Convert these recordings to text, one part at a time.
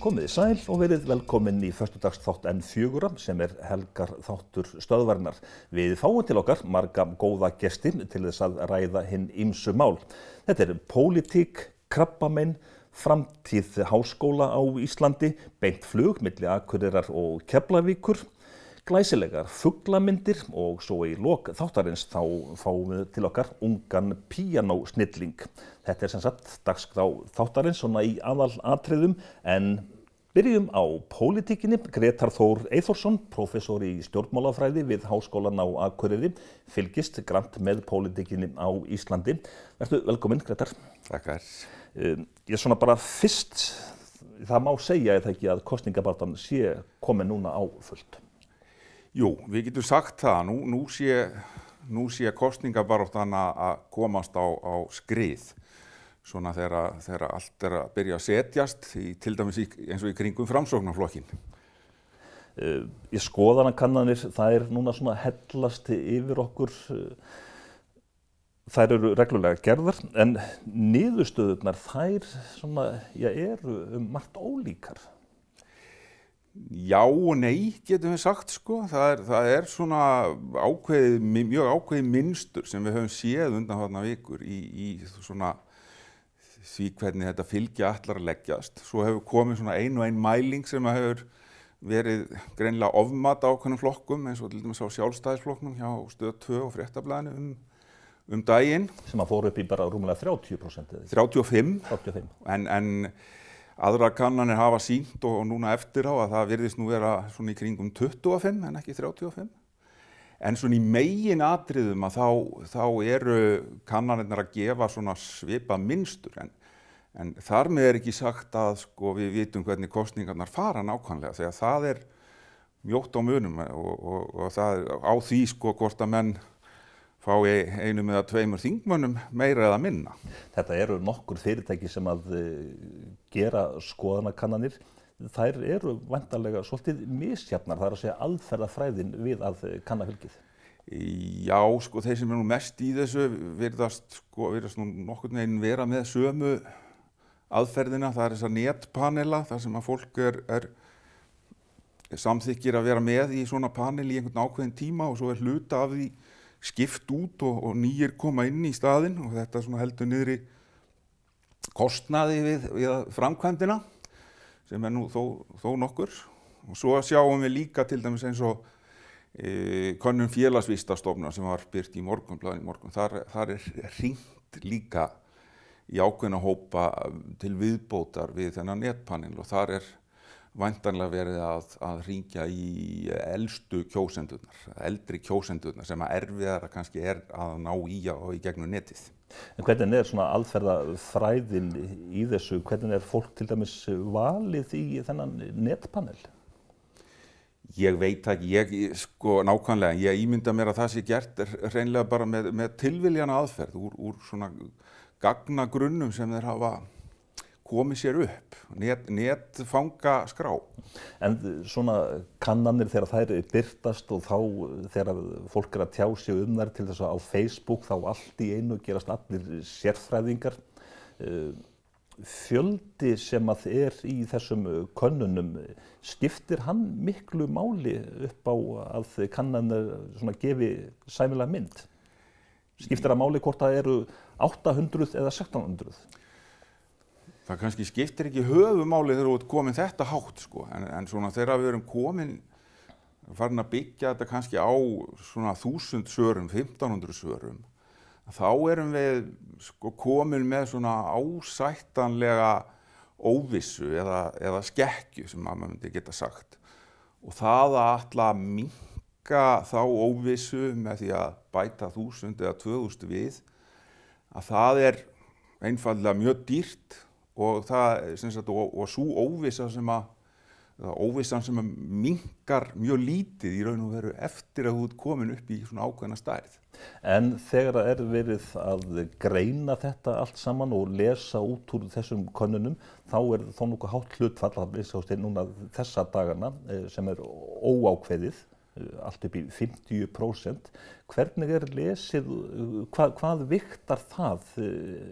Komið sæl og verið velkomin í föstudagsþátt N4 sem helgar þáttur stöðvarinnar. Við fáum til okkar marga góða gesti til þess að ræða hinn ýmsu mál. Þetta pólitík, krabbamein, framtíð háskóla á Íslandi, beint flug milli Akureyrar og Keflavíkur, glæsilegar fuglamyndir og svo í lok þáttarins þá fáum við til okkar ungan píanósnilling. Þetta sem sagt dagskrá þáttarins svona í aðalatriðum en byrjum á pólitíkinni. Grétar Þór Eyþórsson, prófessor í stjórnmálafræði við Háskólann á Akureyri, fylgist grannt með pólitíkinni á Íslandi. Vertu velkominn, Grétar. Þakkar. Ég svona bara fyrst, það má segja eða ekki að kosningabaráttan sé komin núna á fullt. Jú, við getum sagt það. Nú sé kosningabaráttan að komast á skrið. Svona þegar allt að byrja að setjast, til dæmis eins og í kringum Framsóknarflokkinn. Í skoðanakannanir, það núna svona hellast yfir okkur. Þær eru reglulega gerðar, en niðurstöðurnar þær svona, eru margt ólíkar. Já og nei, getum við sagt, sko. Það er svona mjög ákveðið mynstur sem við höfum séð undanfarna vikur í svona því hvernig þetta fylgi ætlar að leggjast. Svo hefur komið svona ein og ein mæling sem hefur verið greinilega ofmat á ákveðnum flokkum, eins og til dæmis á Sjálfstæðisflokknum hjá Stöð 2 og Fréttablaðinu um daginn. Sem að fór upp í bara rúmlega 30%. 35. En aðrar kannanir hafa sýnt og núna eftir á að það virðist nú vera svona í kringum 25 en ekki 35. En svona í megin atriðum að þá eru kannanirnar að gefa svona svipað mynstur. En þar með ekki sagt að sko, við vitum hvernig kosningarnar fara nákvæmlega, þegar það mjótt á munum og það á því sko, hvort að menn fái einum eða tveimur þingmönnum meira eða minna. Þetta eru nokkur fyrirtæki sem að gera skoðanakannanir. Þær eru væntanlega svolítið misjafnar, það að segja aðferðafræðin við að kanna fylgið. Já, sko, þeir sem nú mest í þessu virðast nú nokkurn veginn vera með sömu aðferðina. Það þessar netpanela, þar sem að fólk samþykkir að vera með í svona panel í einhvern ákveðin tíma og svo hluta af því skipt út og nýir koma inn í staðinn og þetta svona heldur niðri kostnaði við framkvæmdina, sem nú þó nokkur. Og svo sjáum við líka til dæmis eins og könnun félagsvísindastofnunar sem var birt í Morgunblaðinu í morgun. Þar hringt líka í ákveðna hópa til viðbótar við þennan netpanel og þar væntanlega verið að hringja í elstu kjósendurnar, eldri kjósendurnar sem erfiðara kannski að ná í gegnum netið. En hvernig svona aðferðafræðin í þessu? Hvernig fólk til dæmis valið í þennan netpanel? Ég veit ekki, sko nákvæmlega, ég ímynda mér að það sé gert hreinlega bara með tilviljana aðferð úr svona gagnagrunnum sem þeir hafa komið sér upp, netfangaskrá. En svona kannanir þegar þær birtast og þá þegar fólk að tjá sig þær til þess að á Facebook þá allt í einu gerast allir sérfræðingar. Fjöldi sem að í þessum könnunum, skiptir hann miklu máli upp á að kannanir svona gefi sæmilega mynd? Skiptir það máli hvort það eru 800 eða 1600? Það kannski skiptir ekki höfumáli þegar þú ert komin þetta hátt, sko. En svona þegar við erum farin að byggja þetta kannski á svona 1000 svörum, 1500 svörum, þá erum við sko komin með svona ásættanlega óvissu eða skekkju sem maður myndi geta sagt. Og það að ætla að minnka þá óvissu með því að bæta 1000 eða 2000 við, að það einfaldlega mjög dýrt. Og sú óvissan sem minnkar mjög lítið í raun og veru eftir að þú ert komin upp í svona ákveðna stærð. En þegar það verið að greina þetta allt saman og lesa út úr þessum könnunum, þá þó nokkuð hátt hlutfall núna þessa dagana sem óákveðið, allt upp í 50%. Hvernig lesið, hvað vigtar það?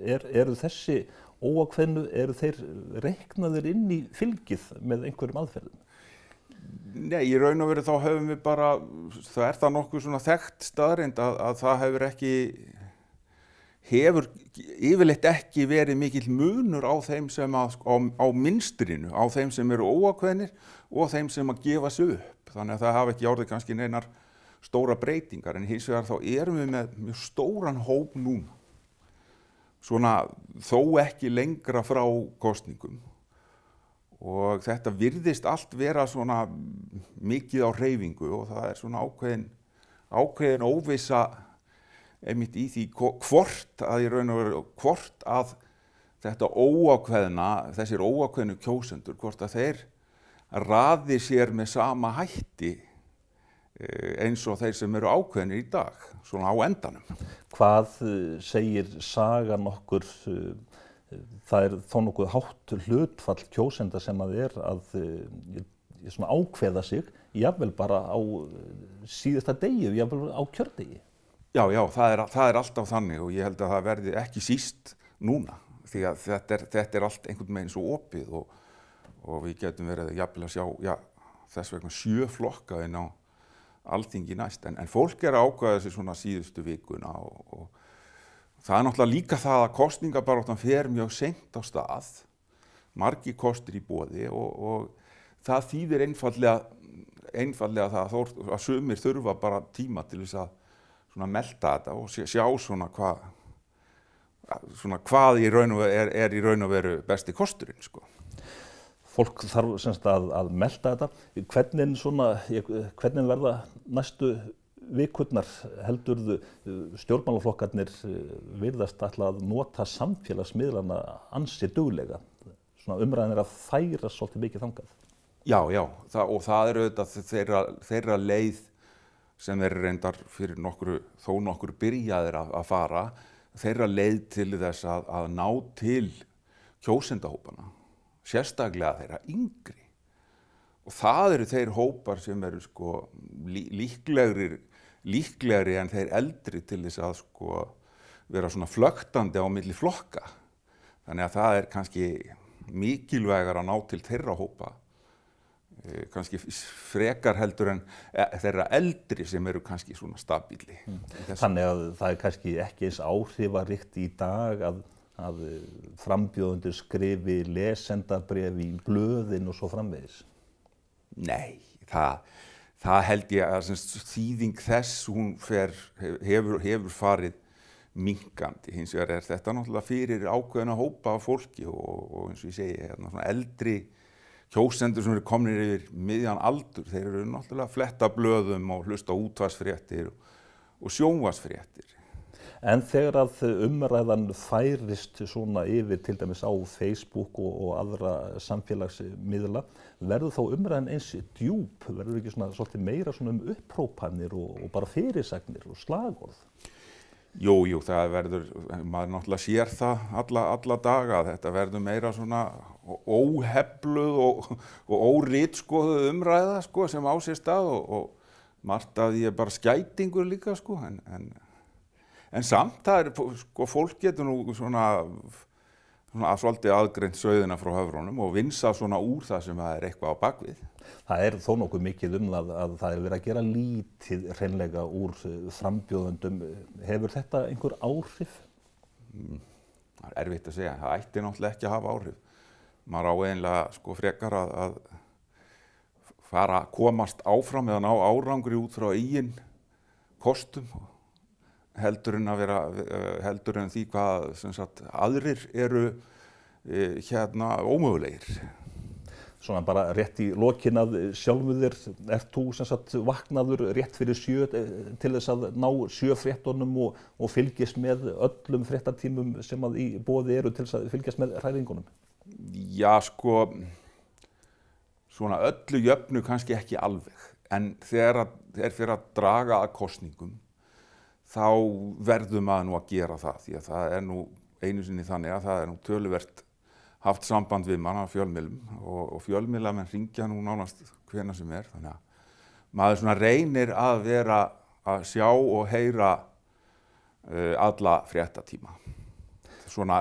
Eru þessi óákveðnu, eru þeir reiknaðir inn í fylgið með einhverjum aðferðum? Nei, í raun og veru þá höfum við bara, það nokkuð svona þekkt staðreynd að það hefur yfirleitt ekki verið mikill munur á þeim sem á mynstrinu, á þeim sem eru óákveðnir og þeim sem að gefa sig upp. Þannig að það hafa ekki orðið kannski neinar stóra breytingar, en hins vegar þá erum við með mjög stóran hóp núna. Svona þó ekki lengra frá kosningum. Og þetta virðist allt vera svona mikið á hreyfingu og það svona ákveðin óvissa einmitt í því hvort að þetta óákveðna, þessir óákveðnu kjósendur, hvort að þeir raði sér með sama hætti eins og þeir sem eru ákveðnir í dag, svona á endanum. Hvað segir sagan okkur? Það þó nokkuð hátt hlutfall kjósenda sem að svona ákveða sig, jafnvel bara á síðasta degi, jafnvel á kjördegi. Já, það alltaf þannig og ég held að það verði ekki síst núna, því að þetta allt einhvern veginn svo opið og við getum verið jafnvel að sjá þess vegna 7 flokka inn á Alþingi næst, en fólk að ákveða sig svona síðustu vikuna og það náttúrulega líka það að kosningabaráttan fer mjög seint á stað, margir kostir í boði og það þýðir einfaldlega það að sumir þurfa bara tíma til þess að svona melta þetta og sjá svona hvað í raun og veru besti kosturinn, sko. Fólk þarf semst að melta þetta. Hvernig verða næstu vikurnar? Heldurðu stjórnmálaflokkarnir virðast ætla að nota samfélagsmiðlana ansi duglega? Svona umræðan að færa svolítið mikið þangað. Já, og það auðvitað þeirra leið sem reyndar fyrir þó nokkru byrjaðir að fara, þeirra leið til þess að ná til kjósendahópana, sérstaklega þeirra yngri. Og það eru þeir hópar sem eru líklegri en þeir eldri til þess að vera svona flöktandi á milli flokka. Þannig að það kannski mikilvægar að ná til þeirra hópa, kannski frekar heldur en þeirra eldri sem eru kannski svona stabíli. Þannig að það kannski ekki eins áhrifaríkt í dag að frambjóðendur skrifi lesendabréf í blöðin og svo framvegis? Nei, það held ég að þýðing þess hefur farið minnkandi. Hins vegar þetta náttúrulega fyrir ákveðna hópa af fólki og eins og ég segi, svona eldri kjósendur sem eru komnir yfir miðjan aldur, þeir eru náttúrulega að fletta blöðum og hlusta á útvarpsfréttir og sjónvarpsfréttir. En þegar að umræðan færist svona yfir til dæmis á Facebook og aðra samfélagsmiðla, verður þá umræðan eins djúp? Verður ekki svona svolítið meira svona upphrópanir og bara fyrirsagnir og slagorð? Jú, það verður, maður náttúrulega sér það alla daga, þetta verður meira svona óhefluð og óritskoðuð umræða sem á sér stað og margt að því bara skætingur líka en samt það fólk getur nú svona svolítið aðgreint sauðina frá höfrunum og vinsa svona úr það sem það eitthvað á bakvið. Það þó nokkuð mikið að það verið að gera lítið hreinlega úr frambjóðendum. Hefur þetta einhver áhrif? Það erfitt að segja. Það ætti náttúrulega ekki að hafa áhrif. Maður á eiginlega frekar að komast áfram eða ná árangri út frá eigin kostum heldur en því hvað aðrir eru ómögulegir. Svona bara rétt í lokin að sjálfu þér, ert þú vaknaður rétt fyrir 7 til þess að ná 7 fréttunum og fylgist með öllum fréttatímum sem að í boði eru til þess að fylgjast með hræringunum? Já, svona öllu jöfnu kannski ekki alveg, en þegar fyrir að draga að kosningum, þá verður maður nú að gera það, því að það nú einu sinni þannig að það nú töluvert haft samband við mann af fjölmiðlum og fjölmiðlamenn hringja nú nánast hvenær sem þannig að maður svona reynir að vera að sjá og heyra alla fréttatíma. Svona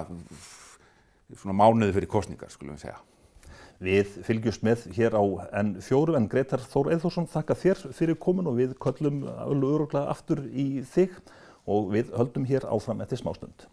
svona mánuði fyrir kosningar, skulum við segja. Við fylgjumst með hér á N4 en Grétar Þór Eyþórsson þakka þér fyrir komin og við köllum örugglega aftur í þig og við höldum hér áfram eftir smástund.